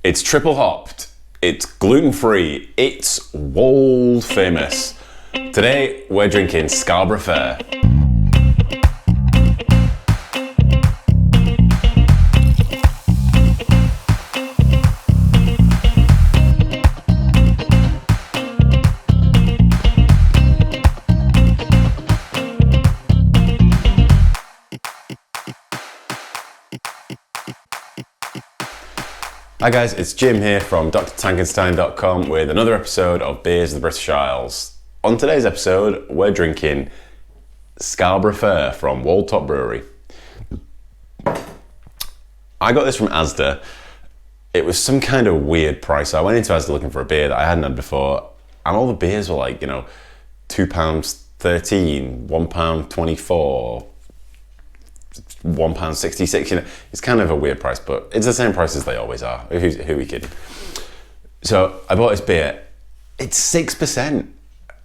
It's triple hopped, it's gluten-free, it's Wold Famous. Today we're drinking Scarborough Fair. Hi guys, it's Jim here from drtankenstein.com with another episode of Beers of the British Isles. On today's episode, we're drinking Scarborough Fair from Wold Top Brewery. I got this from Asda. It was some kind of weird price. I went into Asda looking for a beer that I hadn't had before, and all the beers were like, £2.13, £1.24, £1.66. It's kind of a weird price, but it's the same price as they always are. Who are we kidding? So I bought this beer. It's 6%.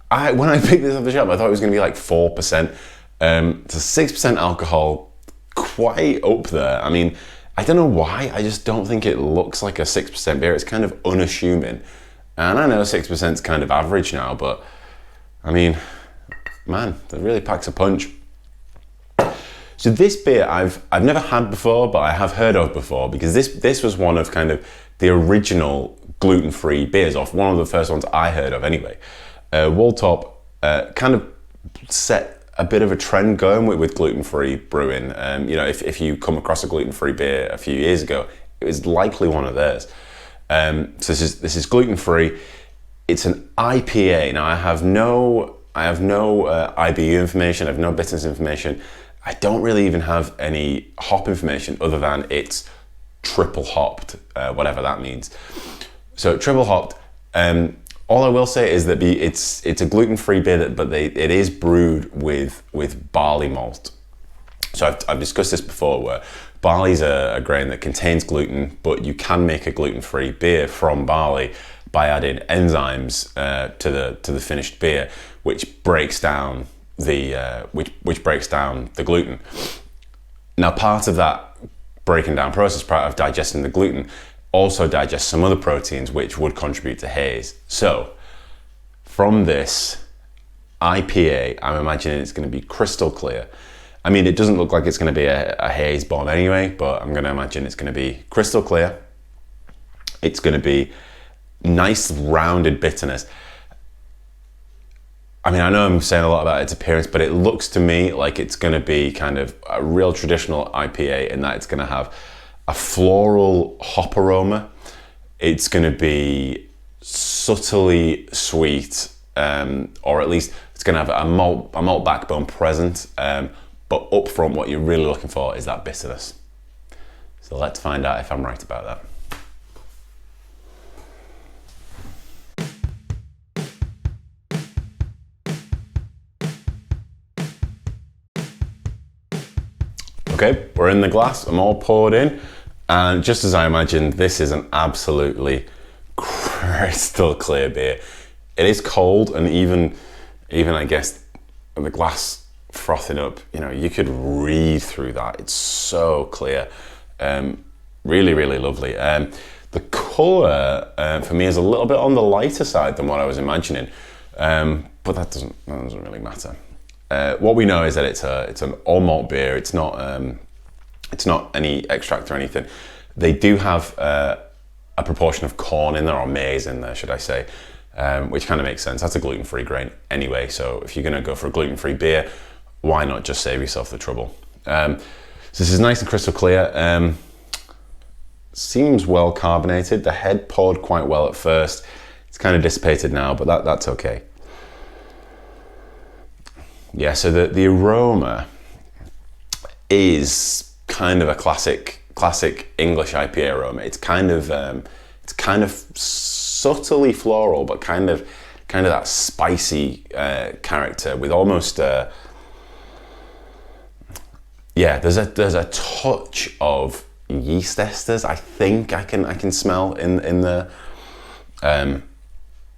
When I picked this up the shop, I thought it was going to be like 4%. It's a 6% alcohol, quite up there. I mean, I don't know why. I just don't think it looks like a 6% beer. It's kind of unassuming, and I know 6% is kind of average now, but I mean, man, that really packs a punch. So this beer I've never had before, but I have heard of before, because this was one of kind of the original gluten-free beers, off one of the first ones I heard of anyway. Wold Top kind of set a bit of a trend going with gluten-free brewing. If you come across a gluten-free beer a few years ago, it was likely one of theirs. So this is gluten-free. It's an IPA. Now I have no IBU information. I have no bitterness information. I don't really even have any hop information other than it's triple hopped, whatever that means. So triple hopped. All I will say is that it's a gluten-free beer, but it is brewed with barley malt. So I've discussed this before, where barley's a grain that contains gluten, but you can make a gluten-free beer from barley by adding enzymes to the finished beer, which breaks down which breaks down the gluten. Now, part of that breaking down process, part of digesting the gluten, also digests some other proteins which would contribute to haze. So from this IPA, I'm imagining it's going to be crystal clear. I mean, it doesn't look like it's going to be a haze bomb anyway, but I'm going to imagine it's going to be crystal clear. It's going to be nice rounded bitterness. I mean, I know I'm saying a lot about its appearance, but it looks to me like it's going to be kind of a real traditional IPA, in that it's going to have a floral hop aroma. It's going to be subtly sweet, or at least it's going to have a malt backbone present. But up front, what you're really looking for is that bitterness. So let's find out if I'm right about that. Okay, we're in the glass, I'm all poured in, and just as I imagined, this is an absolutely crystal clear beer. It is cold, and even I guess the glass frothing up, you could read through that. It's so clear, really, really lovely. The colour for me is a little bit on the lighter side than what I was imagining, but that doesn't really matter. What we know is that it's an all malt beer. It's not any extract or anything. They do have a proportion of corn in there, or maize in there, should I say, which kind of makes sense. That's a gluten-free grain anyway. So if you're going to go for a gluten-free beer, why not just save yourself the trouble? So this is nice and crystal clear. Seems well carbonated. The head poured quite well at first. It's kind of dissipated now, but that's okay. Yeah, so the aroma is kind of a classic English IPA aroma. It's kind of subtly floral, but kind of that spicy character with almost there's a touch of yeast esters. I think I can smell in there,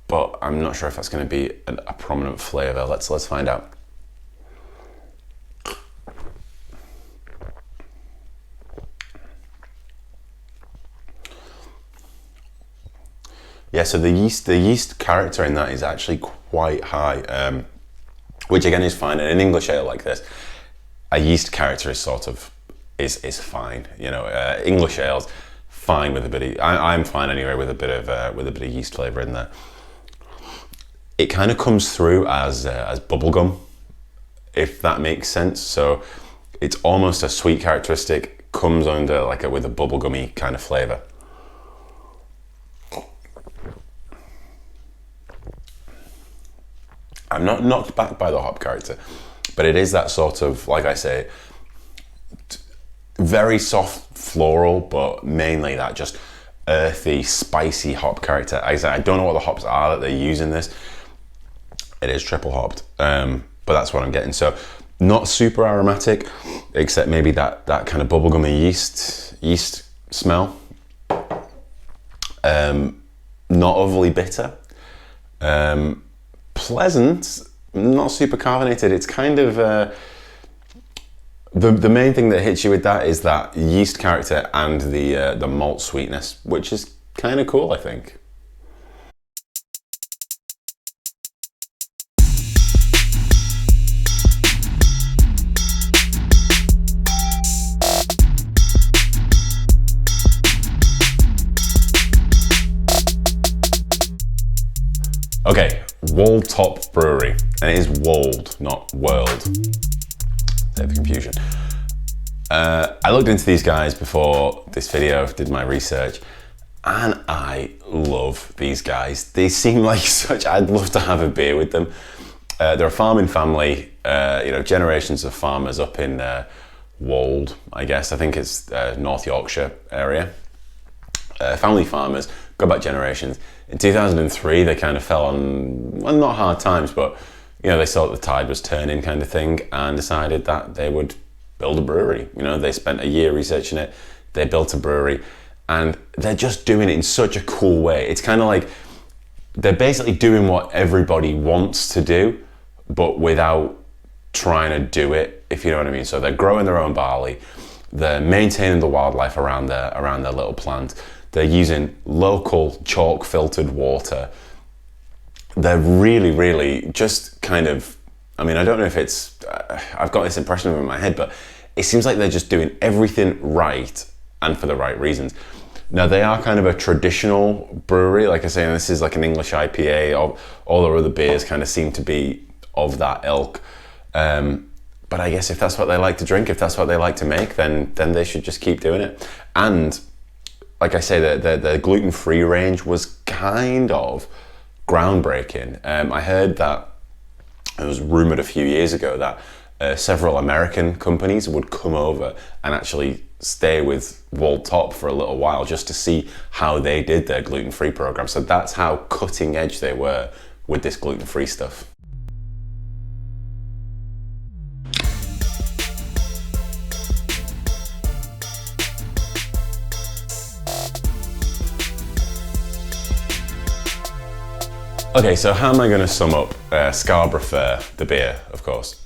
but I'm not sure if that's going to be a prominent flavour. Let's find out. Yeah, so the yeast character in that is actually quite high, which again is fine. And an English ale like this, a yeast character is sort of is fine. You know, English ales fine with a bit of. I'm fine anyway with a bit of yeast flavour in there. It kind of comes through as bubblegum, if that makes sense. So it's almost a sweet characteristic, comes under with a bubblegummy kind of flavour. I'm not knocked back by the hop character, but it is that sort of, like I say, very soft floral, but mainly that just earthy, spicy hop character. I don't know what the hops are that they use in this. It is triple hopped, but that's what I'm getting. So not super aromatic, except maybe that kind of bubblegummy yeast smell. Not overly bitter. Pleasant, not super carbonated. It's kind of the main thing that hits you with that is that yeast character and the malt sweetness, which is kind of cool, I think. Okay, Wold Top Brewery, and it is Wold, not World. Bit of confusion. I looked into these guys before this video, did my research, and I love these guys. They seem like I'd love to have a beer with them. They're a farming family, generations of farmers up in Wold, I guess. I think it's North Yorkshire area. Family farmers, go back generations. In 2003, they kind of fell on, well, not hard times, but they saw that the tide was turning kind of thing and decided that they would build a brewery. They spent a year researching it. They built a brewery and they're just doing it in such a cool way. It's kind of like they're basically doing what everybody wants to do, but without trying to do it, if you know what I mean. So they're growing their own barley. They're maintaining the wildlife around their little plant. They're using local chalk filtered water. They're really, really just kind of, I don't know if it's, I've got this impression of it in my head, but it seems like they're just doing everything right and for the right reasons. Now they are kind of a traditional brewery, like I say, and this is like an English IPA. All their other beers kind of seem to be of that ilk. But I guess if that's what they like to drink, if that's what they like to make, then they should just keep doing it. And like I say, the gluten-free range was kind of groundbreaking. I heard that it was rumored a few years ago that several American companies would come over and actually stay with Wold Top for a little while just to see how they did their gluten-free program. So that's how cutting edge they were with this gluten-free stuff. Okay, so how am I going to sum up Scarborough Fair, the beer, of course?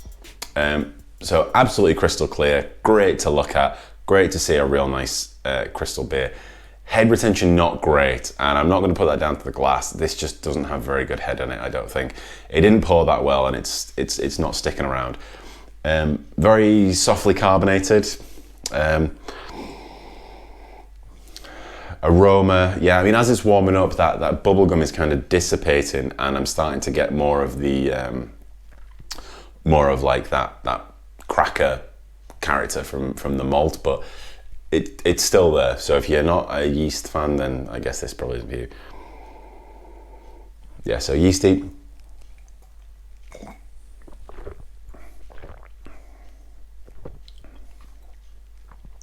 So absolutely crystal clear, great to look at, great to see a real nice crystal beer. Head retention not great, and I'm not going to put that down to the glass. This just doesn't have very good head on it, I don't think. It didn't pour that well, and it's not sticking around. Very softly carbonated. Aroma, yeah, as it's warming up, that bubblegum is kind of dissipating, and I'm starting to get more of the like that cracker character from the malt, but it's still there. So if you're not a yeast fan, then I guess this probably isn't for you. Yeah, so yeasty.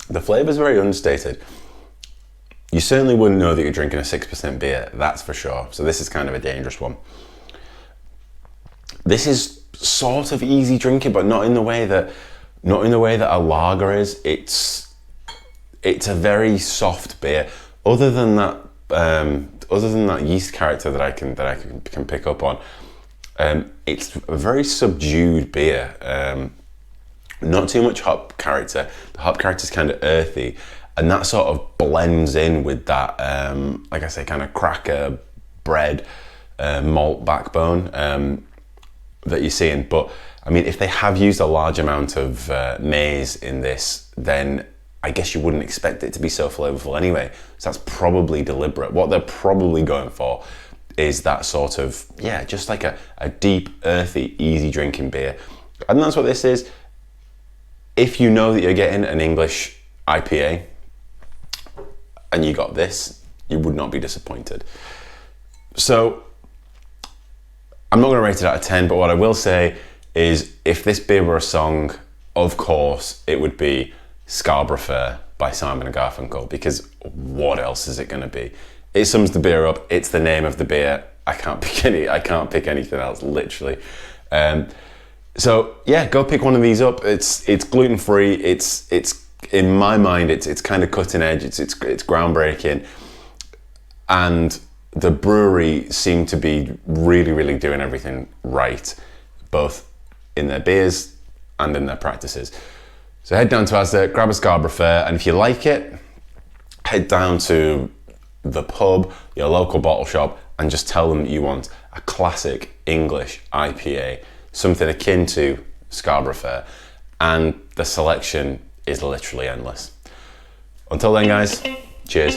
The flavour's very understated. You certainly wouldn't know that you're drinking a 6% beer, that's for sure. So this is kind of a dangerous one. This is sort of easy drinking, but not in the way that a lager is. It's a very soft beer. Other than that yeast character that I can pick up on, it's a very subdued beer. Not too much hop character. The hop character is kind of earthy. And that sort of blends in with that, like I say, kind of cracker, bread, malt backbone that you're seeing. But I mean, if they have used a large amount of maize in this, then I guess you wouldn't expect it to be so flavorful anyway. So that's probably deliberate. What they're probably going for is that sort of, yeah, just like a deep, earthy, easy drinking beer. And that's what this is. If you know that you're getting an English IPA and you got this, you would not be disappointed. So I'm not going to rate it out of 10, but what I will say is if this beer were a song, of course it would be Scarborough Fair by Simon & Garfunkel, because what else is it going to be? It sums the beer up. It's the name of the beer. I can't pick anything else, literally. So yeah, go pick one of these up. It's gluten-free. It's in my mind, it's kind of cutting edge. It's groundbreaking, and the brewery seem to be really doing everything right, both in their beers and in their practices. So head down to Asda, grab a Scarborough Fair, and if you like it, head down to the pub, your local bottle shop, and just tell them you want a classic English IPA, something akin to Scarborough Fair, and the selection is literally endless. Until then, guys, cheers.